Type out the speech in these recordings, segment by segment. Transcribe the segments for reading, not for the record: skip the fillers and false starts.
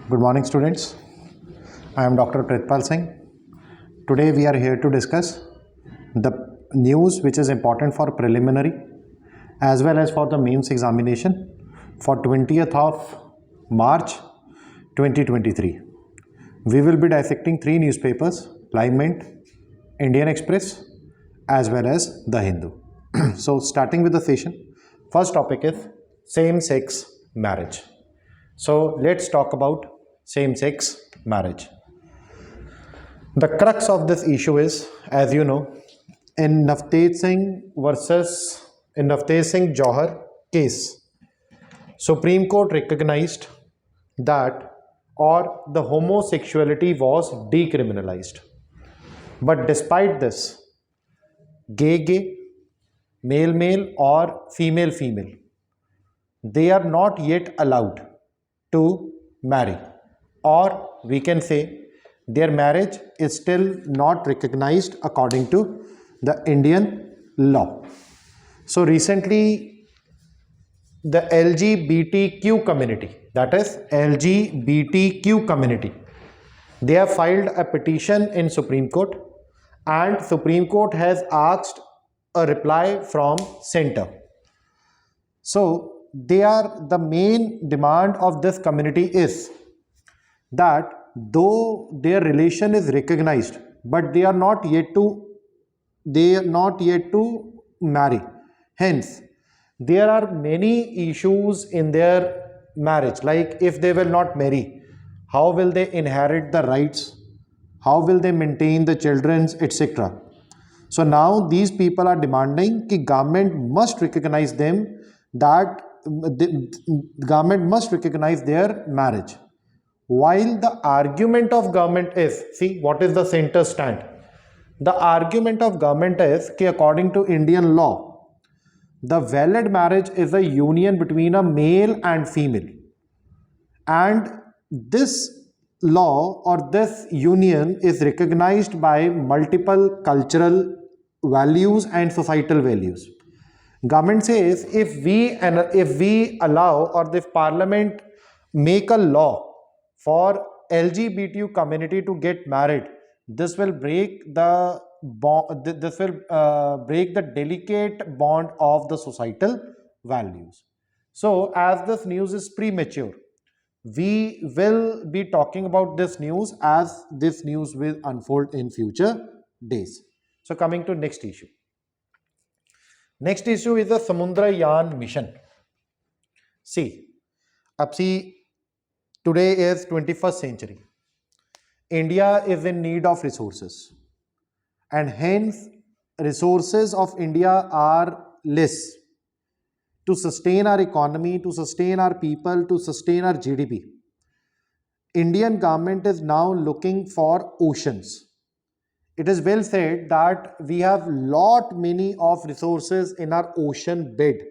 Good morning, students. I am Dr. Pritpal Singh. Today we are here to discuss the news which is important for preliminary as well as for the mains examination for 20th of March 2023. We will be dissecting three newspapers: Live Mint, Indian Express, as well as The Hindu. So, starting with the session, first topic is same-sex marriage. So, let's talk about same-sex marriage. The crux of this issue is, as you know, in Navtej Singh Johar case, Supreme Court recognized that or the homosexuality was decriminalized. But despite this, gay, male, or female, they are not yet allowed to marry, or we can say their marriage is still not recognized according to the Indian law. So recently, the LGBTQ community, that is LGBTQ community, they have filed a petition in Supreme Court, and Supreme Court has asked a reply from center. So the main demand of this community is that though their relation is recognized, but they are not yet to marry. Hence, there are many issues in their marriage, like if they will not marry, how will they inherit the rights, how will they maintain the children's, etc. So now these people are demanding that government must recognize them, that the government must recognize their marriage. While the argument of government is, see what is the center stand? The argument of government is that according to Indian law, the valid marriage is a union between a male and female. And this law or this union is recognized by multiple cultural values and societal values. Government says if we allow, or if parliament make a law for LGBTQ community to get married, this will break the break the delicate bond of the societal values. So as this news is premature, we will be talking about this news as this news will unfold in future days. So coming to next issue. Next issue is the Samundrayaan mission. See, today is 21st century. India is in need of resources, and hence resources of India are less to sustain our economy, to sustain our people, to sustain our GDP. Indian government is now looking for oceans. It is well said that we have many of resources in our ocean bed.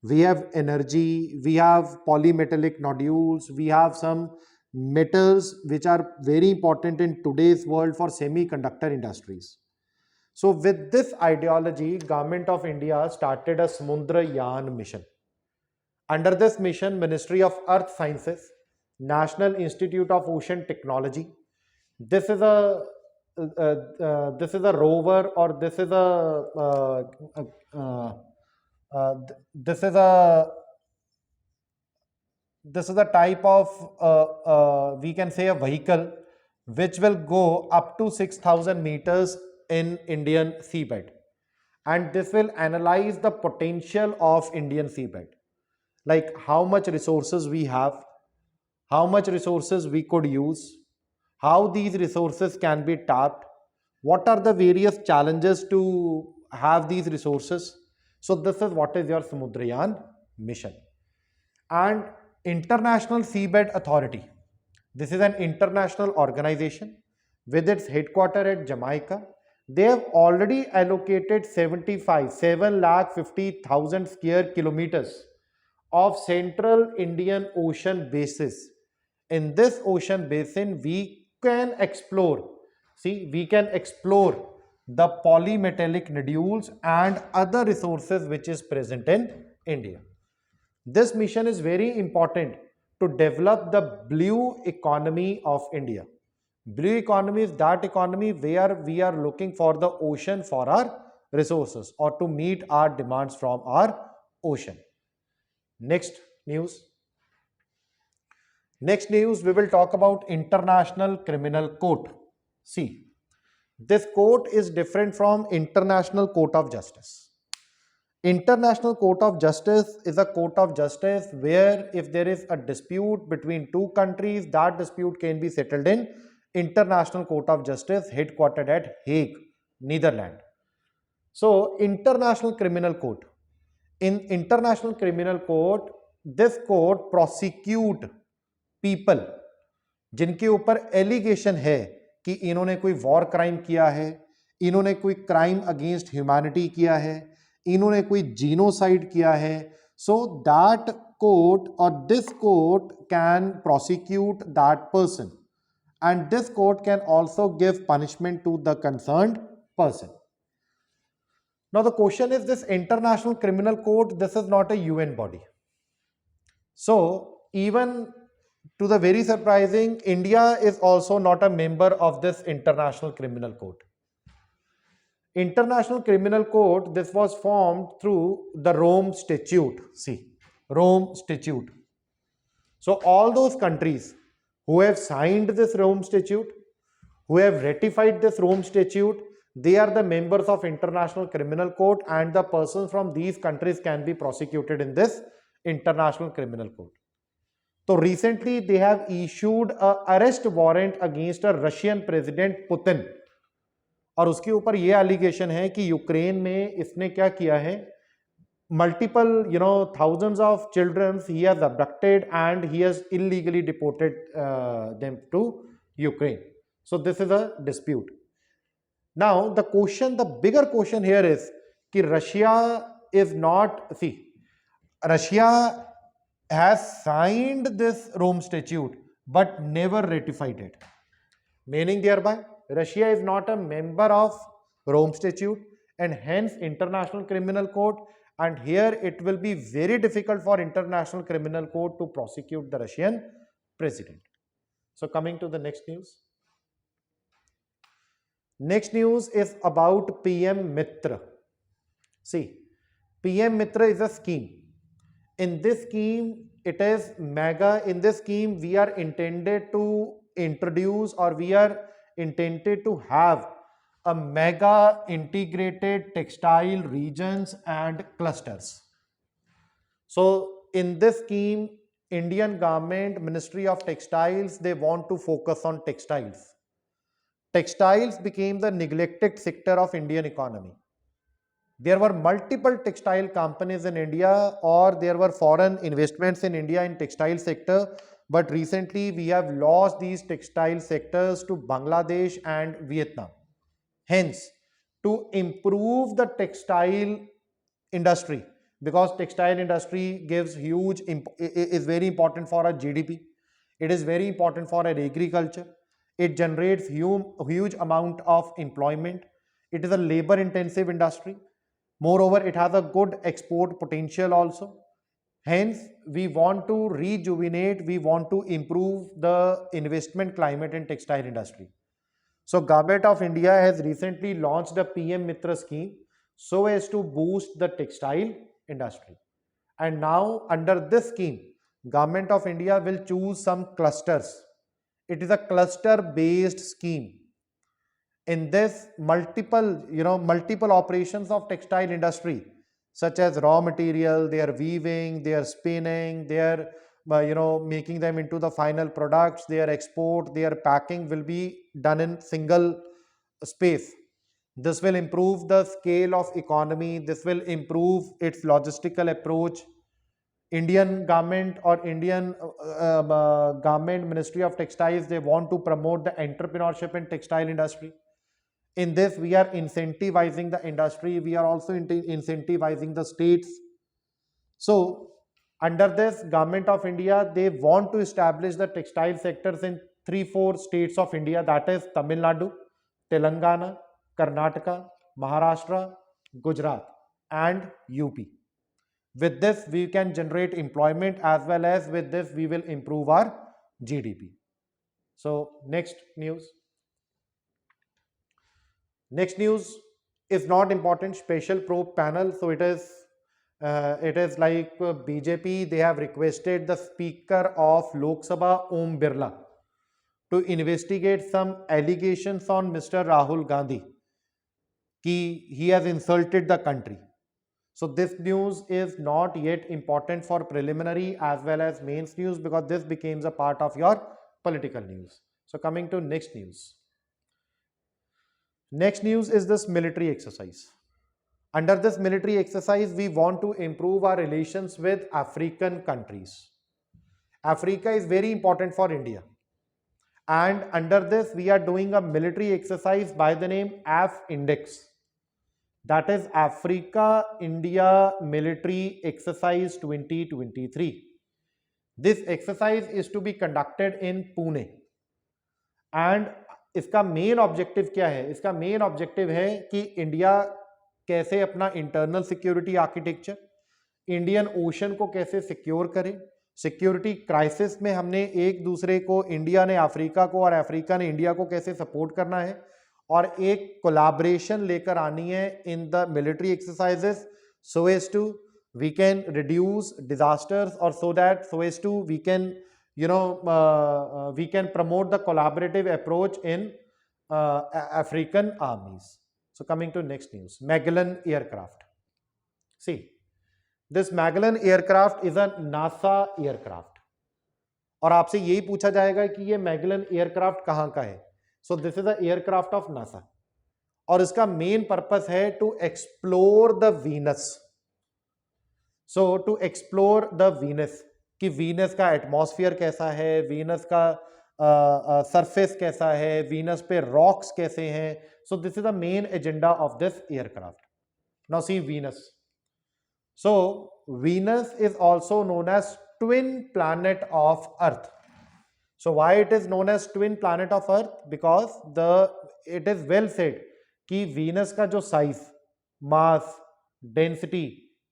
We have energy, we have polymetallic nodules, we have some metals which are very important in today's world for semiconductor industries. So with this ideology, Government of India started a Samundrayaan mission. Under this mission, Ministry of Earth Sciences, National Institute of Ocean Technology, this is a rover, or this is a type of we can say a vehicle which will go up to 6,000 meters in Indian seabed, and this will analyze the potential of Indian seabed, like how much resources we have, how much resources we could use, how these resources can be tapped, what are the various challenges to have these resources. So this is what is your Samundrayaan mission. And International Seabed Authority, this is an international organization with its headquarters at Jamaica. They have already allocated 7,50,000 square kilometers of Central Indian Ocean basis. In this ocean basin, we can explore the polymetallic nodules and other resources which is present in India. This mission is very important to develop the blue economy of India. Blue economy is that economy where we are looking for the ocean for our resources or to meet our demands from our ocean. Next news. Next news, we will talk about International Criminal Court. See, this court is different from International Court of Justice. International Court of Justice is a court of justice where if there is a dispute between two countries, that dispute can be settled in International Court of Justice headquartered at Hague, Netherlands. So, International Criminal Court. In International Criminal Court, this court prosecute people जिनके ऊपर allegation है कि इन्होंने कोई war crime किया है, इन्होंने कोई क्राइम अगेंस्ट ह्यूमैनिटी किया है, इन्होंने कोई जीनोसाइड किया है. सो दैट कोर्ट और this court can prosecute that person and this court can also give punishment to the concerned person. Now the question is, this International Criminal Court, this is not a UN body. So even to the very surprising, India is also not a member of this International Criminal Court. International Criminal Court, this was formed through the Rome Statute. See, Rome Statute. So all those countries who have signed this Rome Statute, who have ratified this Rome Statute, they are the members of International Criminal Court, and the persons from these countries can be prosecuted in this International Criminal Court. So recently they have issued a arrest warrant against a Russian President Putin, और उसके ऊपर ये allegation है कि Ukraine में इसने क्या किया है, multiple thousands of children he has abducted and he has illegally deported them to Ukraine. So this is a dispute. Now the bigger question here is कि Russia has signed this Rome Statute but never ratified it. Meaning thereby, Russia is not a member of Rome Statute and hence International Criminal Court, and here it will be very difficult for International Criminal Court to prosecute the Russian president. So coming to the next news. Next news is about PM Mitra. See, PM Mitra is a scheme. In this scheme, it is mega. In this scheme, we are intended to introduce, or we are intended to have a mega integrated textile regions and clusters. So in this scheme, Indian government, Ministry of Textiles, they want to focus on textiles. Textiles became the neglected sector of Indian economy. There were multiple textile companies in India, or there were foreign investments in India in textile sector, but recently we have lost these textile sectors to Bangladesh and Vietnam. Hence, to improve the textile industry, because textile industry gives is very important for our GDP, it is very important for our agriculture, it generates huge amount of employment, it is a labor intensive industry. Moreover, it has a good export potential also. Hence, we want to rejuvenate, we want to improve the investment climate in textile industry. So, Government of India has recently launched the PM Mitra scheme so as to boost the textile industry. And now, under this scheme, Government of India will choose some clusters. It is a cluster-based scheme. In this, multiple operations of textile industry, such as raw material, they are weaving, they are spinning, they are making them into the final products, their export, their packing will be done in single space. This will improve the scale of economy, this will improve its logistical approach. Indian government or Indian government, Ministry of Textiles, they want to promote the entrepreneurship in textile industry. In this, we are incentivizing the industry, we are also incentivizing the states. So, under this, Government of India, they want to establish the textile sectors in 3-4 states of India, that is Tamil Nadu, Telangana, Karnataka, Maharashtra, Gujarat and UP. With this, we can generate employment, as well as with this, we will improve our GDP. So, next news. Next news is not important. Special probe panel. So it is like BJP. They have requested the Speaker of Lok Sabha, Om Birla, to investigate some allegations on Mr. Rahul Gandhi. He has insulted the country. So this news is not yet important for preliminary as well as mains news, because this becomes a part of your political news. So coming to next news. Next news is this military exercise. Under this military exercise, we want to improve our relations with African countries. Africa is very important for India. And under this, we are doing a military exercise by the name AF-INDEX. That is Africa India Military Exercise 2023. This exercise is to be conducted in Pune. And इसका main objective क्या है? इसका main objective है कि India कैसे अपना internal security architecture, Indian ocean को कैसे सिक्योर करे, सिक्योरिटी क्राइसिस में हमने एक दूसरे को, इंडिया ने अफ्रीका को और अफ्रीका ने इंडिया को कैसे सपोर्ट करना है, और एक कोलैबोरेशन लेकर आनी है in the military exercises, so as to we can reduce disasters, और so as to we can we can promote the collaborative approach in African armies. So coming to next news, Magellan aircraft. See, this Magellan aircraft is a NASA aircraft. और आपसे यही पूछा जाएगा कि ये Magellan aircraft कहाँ का है. So this is an aircraft of NASA. और इसका मेन पर्पस है to explore the Venus. So to explore the Venus, कि वीनस का एटमॉस्फेयर कैसा है, वीनस का सरफेस कैसा है, वीनस पे रॉक्स कैसे हैं. So this is the main agenda of this aircraft. Now see Venus. So Venus is also known as twin planet of Earth. So why it is known as twin planet of Earth? Because it is well said कि Venus का जो size, mass, density,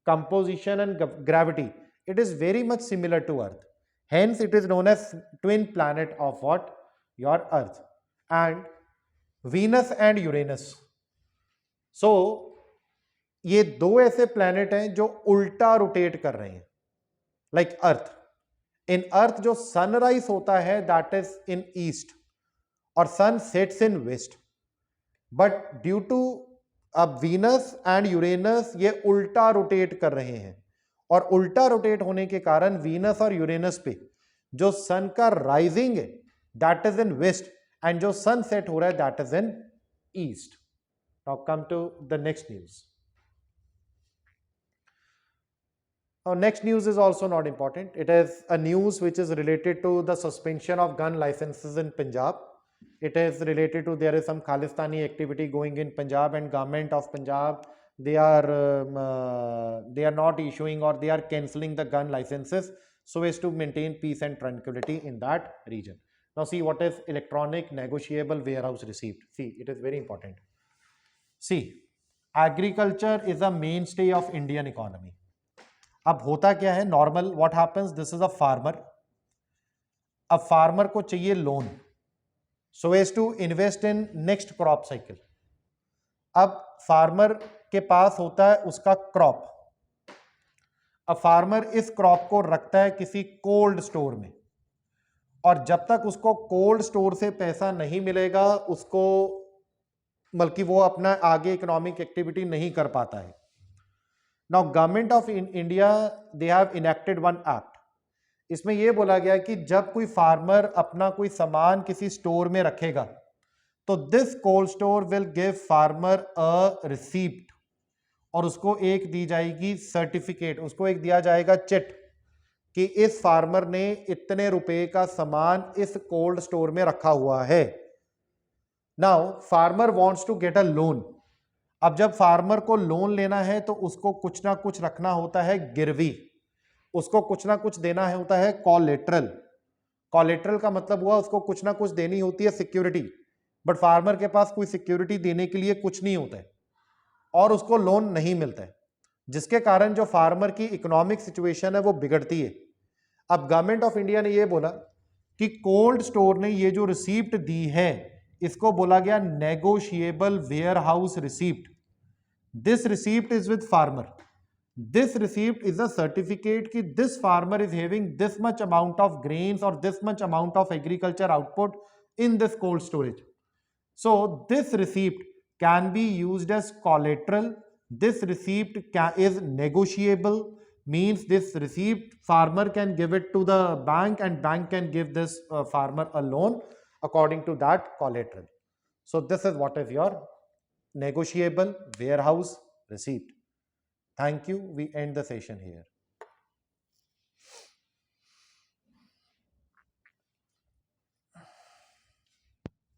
composition and gravity, it is very much similar to Earth. Hence, it is known as twin planet of what? Your Earth. And Venus and Uranus. So, ये दो ऐसे planet हैं जो उल्टा rotate कर रहे हैं, like earth. इन अर्थ जो सनराइज होता है दैट इज इन ईस्ट और sun sets in west. But due to अब वीनस एंड यूरेनस ये उल्टा रोटेट कर रहे हैं, और उल्टा रोटेट होने के कारण वीनस और यूरेनस पे जो सन का राइजिंग है that is in west, and जो सन सेट हो रहा है that is in east. Now come to the next news. Next news is also not important. It is a news which is related to the suspension of gun licenses in Punjab. It is related to there is some Khalistani activity going in Punjab, and government of Punjab, they are not issuing or they are cancelling the gun licenses so as to maintain peace and tranquility in that region. Now see what is electronic negotiable warehouse receipt. See, it is very important. See, agriculture is a mainstay of Indian economy. अब होता क्या है, normal what happens, this is a farmer. अब farmer को चाहिए loan so as to invest in next crop cycle. अब farmer के पास होता है उसका क्रॉप. अब फार्मर इस क्रॉप को रखता है किसी कोल्ड स्टोर में, और जब तक उसको कोल्ड स्टोर से पैसा नहीं मिलेगा उसको बल्कि वो अपना आगे इकोनॉमिक एक्टिविटी नहीं कर पाता है. Now government of India they have enacted one act. इसमें यह बोला गया कि जब कोई फार्मर अपना कोई सामान किसी स्टोर में रखेगा तो this cold store will give farmer a receipt, और उसको एक दी जाएगी सर्टिफिकेट, उसको एक दिया जाएगा चिट कि इस फार्मर ने इतने रुपए का सामान इस कोल्ड स्टोर में रखा हुआ है. Now farmer wants to get a loan. अब जब फार्मर को लोन लेना है तो उसको कुछ ना कुछ रखना होता है गिरवी, उसको कुछ ना कुछ देना है होता है कोलेट्रल. कोलेट्रल का मतलब हुआ उसको कुछ ना कुछ देनी होती है सिक्योरिटी, बट फार्मर के पास कोई सिक्योरिटी देने के लिए कुछ नहीं होता है और उसको लोन नहीं मिलता है. जिसके कारण जो फार्मर की इकोनॉमिक सिचुएशन है वो बिगड़ती है। अब गवर्नमेंट ऑफ इंडिया ने ये बोला कि कोल्ड स्टोर ने ये जो रिसीप्ट दी है इसको बोला गया negotiable warehouse receipt. This receipt is with farmer, this receipt is a certificate कि this farmer is having this much amount of grains और this much amount of agriculture output in this cold storage. So this receipt can be used as collateral. This receipt is negotiable, means this receipt farmer can give it to the bank and bank can give this farmer a loan according to that collateral. So this is what is your negotiable warehouse receipt. Thank you. We end the session here.